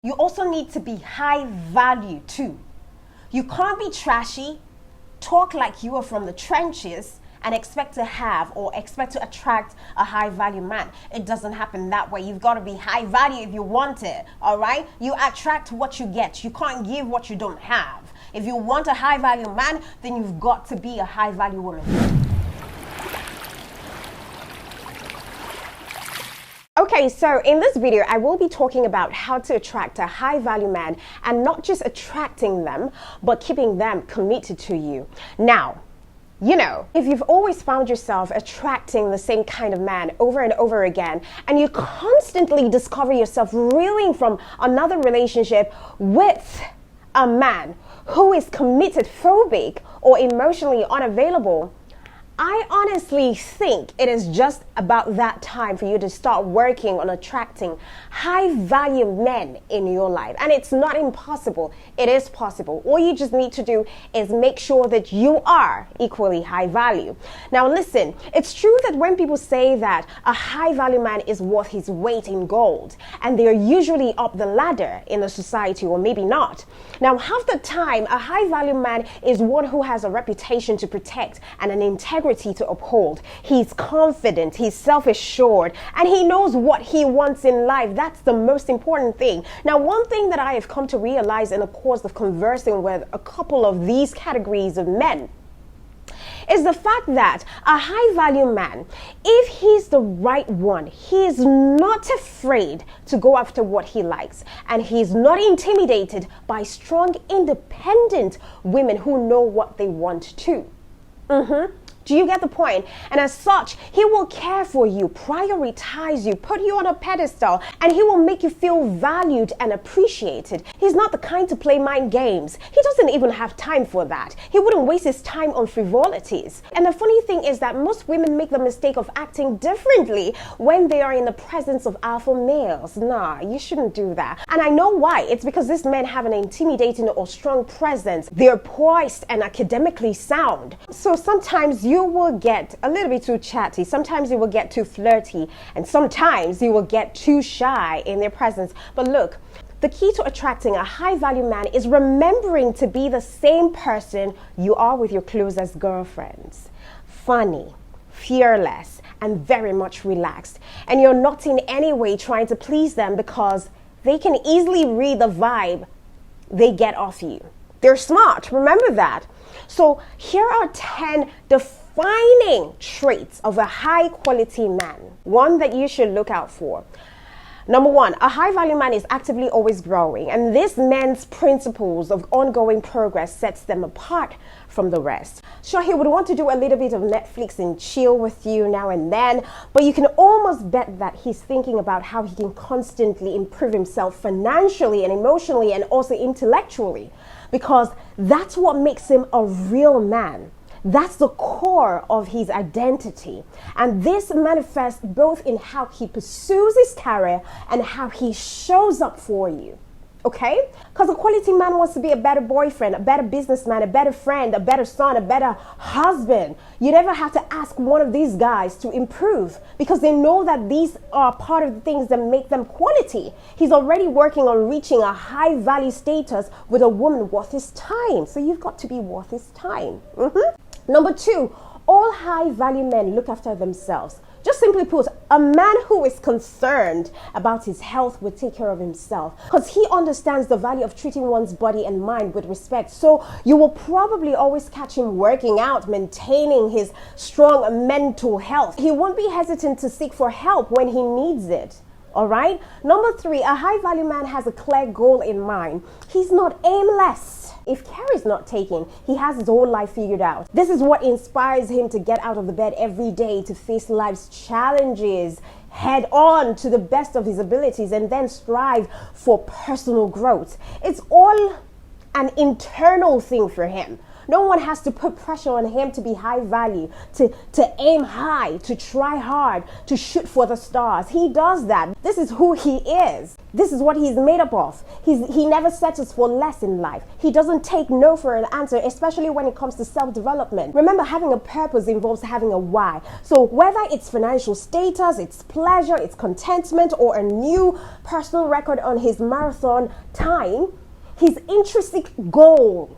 You also need to be high value too. You can't be trashy, talk like you are from the trenches, and expect to have or expect to attract a high value man. It doesn't happen that way. You've got to be high value if you want it, all right? You attract what you get. You can't give what you don't have. If you want a high value man, then you've got to be a high value woman. Okay, so in this video, I will be talking about how to attract a high-value man, and not just attracting them, but keeping them committed to you. Now, you know, if you've always found yourself attracting the same kind of man over and over again, and you constantly discover yourself reeling from another relationship with a man who is commitment-phobic or emotionally unavailable, I honestly think it is just about that time for you to start working on attracting high-value men in your life. And it's not impossible. It is possible. All you just need to do is make sure that you are equally high value. Now listen, it's true that when people say that a high-value man is worth his weight in gold, and they're usually up the ladder in the society, or maybe not. Now, half the time, a high-value man is one who has a reputation to protect and an integrity to uphold. He's confident, he's self-assured, and he knows what he wants in life. That's the most important thing. Now, one thing that I have come to realize in the course of conversing with a couple of these categories of men is the fact that a high-value man, if he's the right one, he is not afraid to go after what he likes, and he's not intimidated by strong, independent women who know what they want too. Do you get the point? And as such, he will care for you, prioritize you, put you on a pedestal, and he will make you feel valued and appreciated. He's not the kind to play mind games. He doesn't even have time for that. He wouldn't waste his time on frivolities. And the funny thing is that most women make the mistake of acting differently when they are in the presence of alpha males. Nah, you shouldn't do that. And I know why. It's because these men have an intimidating or strong presence. They're poised and academically sound. So sometimes you will get a little bit too chatty, sometimes you will get too flirty, and sometimes you will get too shy in their presence. But look, the key to attracting a high-value man is remembering to be the same person you are with your closest girlfriends. Funny, fearless, and very much relaxed. And you're not in any way trying to please them, because they can easily read the vibe they get off you. They're smart, remember that. So here are 10 defining traits of a high-quality man, one that you should look out for. Number one, a high-value man is actively always growing, and this man's principles of ongoing progress sets them apart from the rest. Sure, he would want to do a little bit of Netflix and chill with you now and then, but you can almost bet that he's thinking about how he can constantly improve himself financially and emotionally and also intellectually, because that's what makes him a real man. That's the core of his identity. And this manifests both in how he pursues his career and how he shows up for you. Okay? Because a quality man wants to be a better boyfriend, a better businessman, a better friend, a better son, a better husband. You never have to ask one of these guys to improve, because they know that these are part of the things that make them quality. He's already working on reaching a high value status with a woman worth his time. So you've got to be worth his time. Number two, all high value men look after themselves. Just simply put, a man who is concerned about his health will take care of himself, because he understands the value of treating one's body and mind with respect. So you will probably always catch him working out, maintaining his strong mental health. He won't be hesitant to seek for help when he needs it. All right. Number three, a high value man has a clear goal in mind. He's not aimless. If care is not taken, he has his whole life figured out. This is what inspires him to get out of the bed every day to face life's challenges head on to the best of his abilities, and then strive for personal growth. It's all an internal thing for him. No one has to put pressure on him to be high value, to aim high, to try hard, to shoot for the stars. He does that. This is who he is. This is what he's made up of. He never settles for less in life. He doesn't take no for an answer, especially when it comes to self-development. Remember, having a purpose involves having a why. So whether it's financial status, it's pleasure, it's contentment, or a new personal record on his marathon time, his intrinsic goal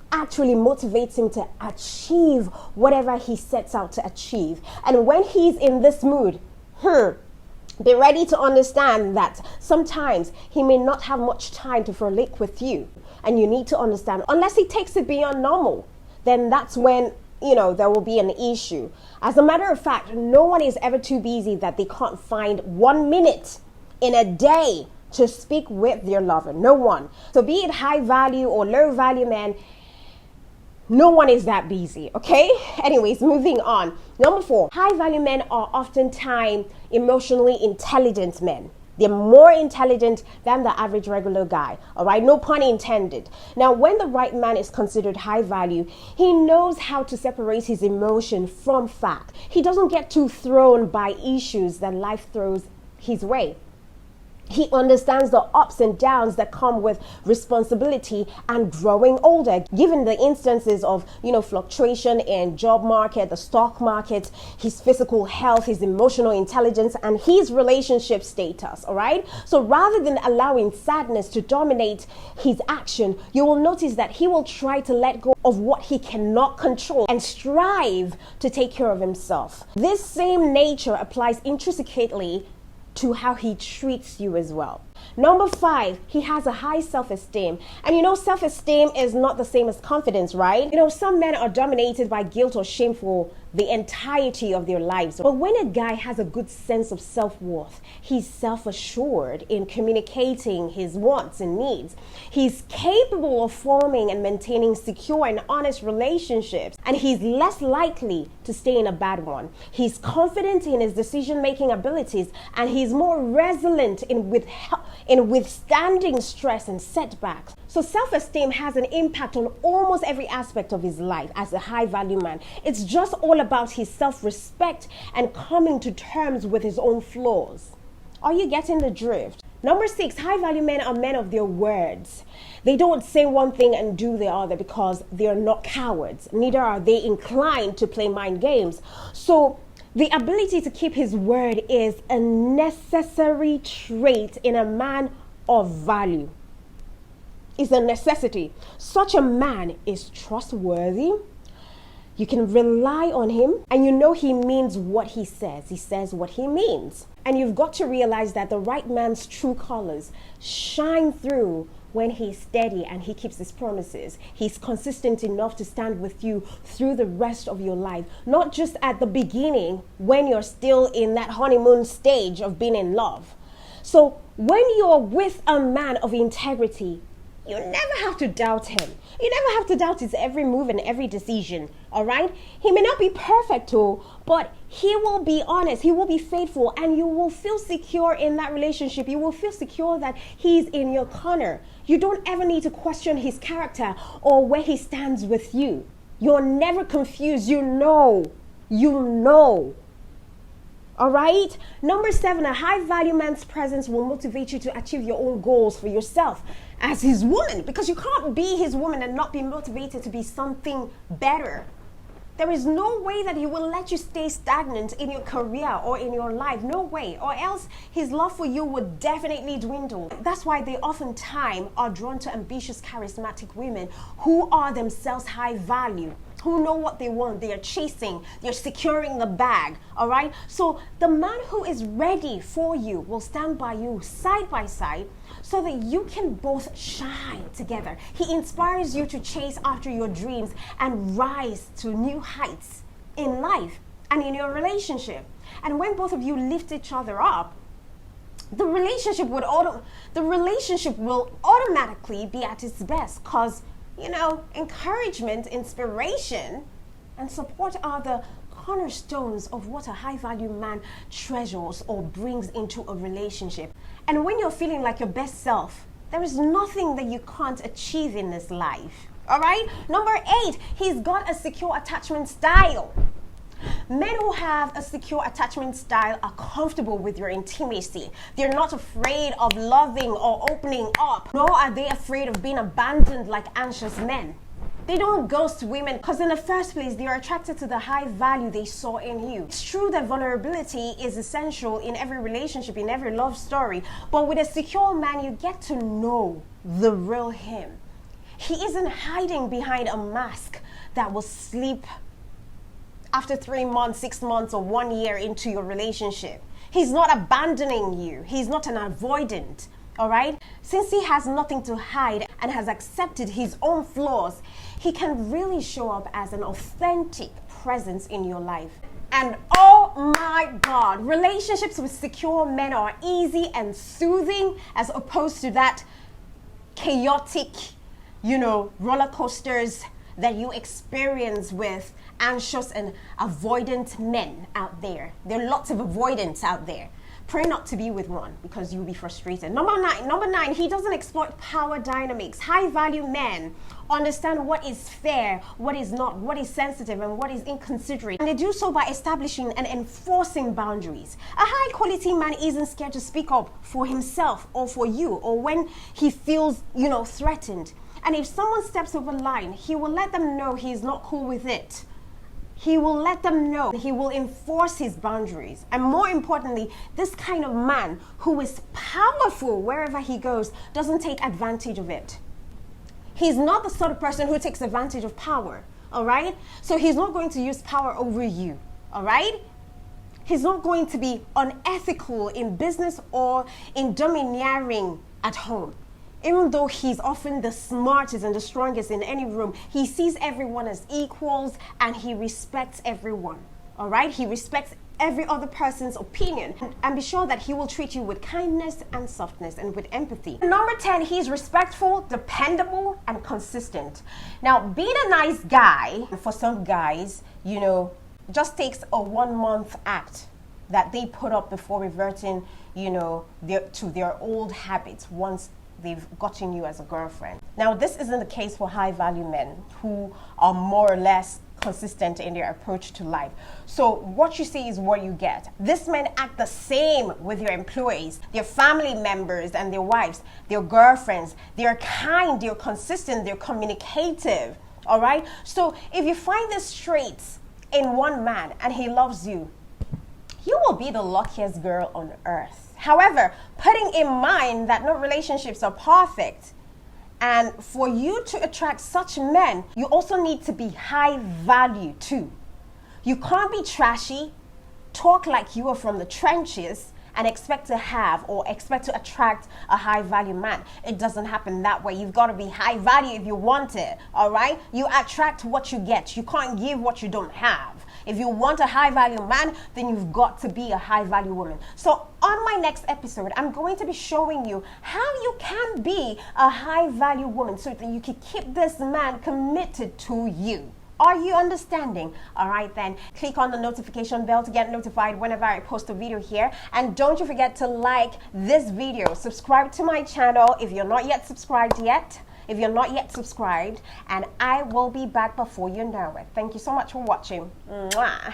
actually motivates him to achieve whatever he sets out to achieve. And when he's in this mood, be ready to understand that sometimes he may not have much time to frolic with you. And you need to understand, unless he takes it beyond normal, then that's when, there will be an issue. As a matter of fact, no one is ever too busy that they can't find 1 minute in a day to speak with their lover. No one. So be it high value or low value man, no one is that busy, okay? Anyways, moving on. Number 4, high value men are oftentimes emotionally intelligent men. They're more intelligent than the average regular guy, all right? No pun intended. Now, when the right man is considered high value, he knows how to separate his emotion from fact. He doesn't get too thrown by issues that life throws his way. He understands the ups and downs that come with responsibility and growing older. Given the instances of, fluctuation in job market, the stock market, his physical health, his emotional intelligence, and his relationship status, all right? So rather than allowing sadness to dominate his action, you will notice that he will try to let go of what he cannot control and strive to take care of himself. This same nature applies intrinsically to how he treats you as well. Number 5, he has a high self-esteem. And self-esteem is not the same as confidence, right? Some men are dominated by guilt or shame for the entirety of their lives. But when a guy has a good sense of self-worth, he's self-assured in communicating his wants and needs. He's capable of forming and maintaining secure and honest relationships, and he's less likely to stay in a bad one. He's confident in his decision-making abilities, and he's more resilient in withstanding stress and setbacks. So self-esteem has an impact on almost every aspect of his life as a high-value man. It's just all about his self-respect and coming to terms with his own flaws. Are you getting the drift? Number 6, high-value men are men of their words. They don't say one thing and do the other because they are not cowards. Neither are they inclined to play mind games. So the ability to keep his word is a necessary trait in a man of value. It's a necessity. Such a man is trustworthy. You can rely on him, and he means what he says. He says what he means. And you've got to realize that the right man's true colors shine through when he's steady and he keeps his promises. He's consistent enough to stand with you through the rest of your life, not just at the beginning when you're still in that honeymoon stage of being in love. So when you're with a man of integrity, you never have to doubt him. You never have to doubt his every move and every decision, all right? He may not be perfect, but he will be honest, he will be faithful, and you will feel secure in that relationship. You will feel secure that he's in your corner. You don't ever need to question his character or where he stands with you. You're never confused. You know. All right? Number 7, a high-value man's presence will motivate you to achieve your own goals for yourself as his woman, because you can't be his woman and not be motivated to be something better. There is no way that he will let you stay stagnant in your career or in your life. No way. Or else his love for you would definitely dwindle. That's why they oftentimes are drawn to ambitious, charismatic women who are themselves high value, who know what they want. They are chasing, they're securing the bag, all right? So the man who is ready for you will stand by you side by side so that you can both shine together. He inspires you to chase after your dreams and rise to new heights in life and in your relationship. And when both of you lift each other up, the relationship will automatically be at its best, because encouragement, inspiration, and support are the cornerstones of what a high-value man treasures or brings into a relationship. And when you're feeling like your best self, there is nothing that you can't achieve in this life. All right. Number 8, he's got a secure attachment style. Men who have a secure attachment style are comfortable with your intimacy. They're not afraid of loving or opening up, nor are they afraid of being abandoned like anxious men. They don't ghost women because in the first place, they are attracted to the high value they saw in you. It's true that vulnerability is essential in every relationship, in every love story, but with a secure man, you get to know the real him. He isn't hiding behind a mask that will sleep after 3 months, 6 months, or 1 year into your relationship. He's not abandoning you. He's not an avoidant, all right? Since he has nothing to hide and has accepted his own flaws, he can really show up as an authentic presence in your life. And oh my God, relationships with secure men are easy and soothing as opposed to that chaotic, roller coasters that you experience with anxious and avoidant men out there. There are lots of avoidants out there. Pray not to be with one because you'll be frustrated. Number nine, he doesn't exploit power dynamics. High value men understand what is fair, what is not, what is sensitive, and what is inconsiderate. And they do so by establishing and enforcing boundaries. A high quality man isn't scared to speak up for himself or for you or when he feels, threatened. And if someone steps over the line, he will let them know he's not cool with it. He will let them know. He will enforce his boundaries. And more importantly, this kind of man who is powerful wherever he goes doesn't take advantage of it. He's not the sort of person who takes advantage of power, all right? So he's not going to use power over you, all right? He's not going to be unethical in business or in domineering at home. Even though he's often the smartest and the strongest in any room, he sees everyone as equals and he respects everyone, all right? He respects every other person's opinion and be sure that he will treat you with kindness and softness and with empathy. Number 10, he's respectful, dependable, and consistent. Now, being a nice guy, for some guys, just takes a 1-month act that they put up before reverting, to their old habits once they've gotten you as a girlfriend. Now, this isn't the case for high value men who are more or less consistent in their approach to life. So what you see is what you get. These men act the same with your employees, their family members and their wives, their girlfriends. They're kind, they're consistent, they're communicative, all right? So if you find these traits in one man and he loves you, you will be the luckiest girl on earth. However, putting in mind that no relationships are perfect, and for you to attract such men, you also need to be high value too. You can't be trashy, talk like you are from the trenches, and expect to attract a high value man. It doesn't happen that way. You've got to be high value if you want it, all right? You attract what you get. You can't give what you don't have. If you want a high value man, then you've got to be a high value woman. So on my next episode, I'm going to be showing you how you can be a high value woman so that you can keep this man committed to you. Are you understanding? All right, then click on the notification bell to get notified whenever I post a video here. And don't you forget to like this video. Subscribe to my channel if you're not yet subscribed yet. And I will be back before you know it. Thank you so much for watching. Mwah.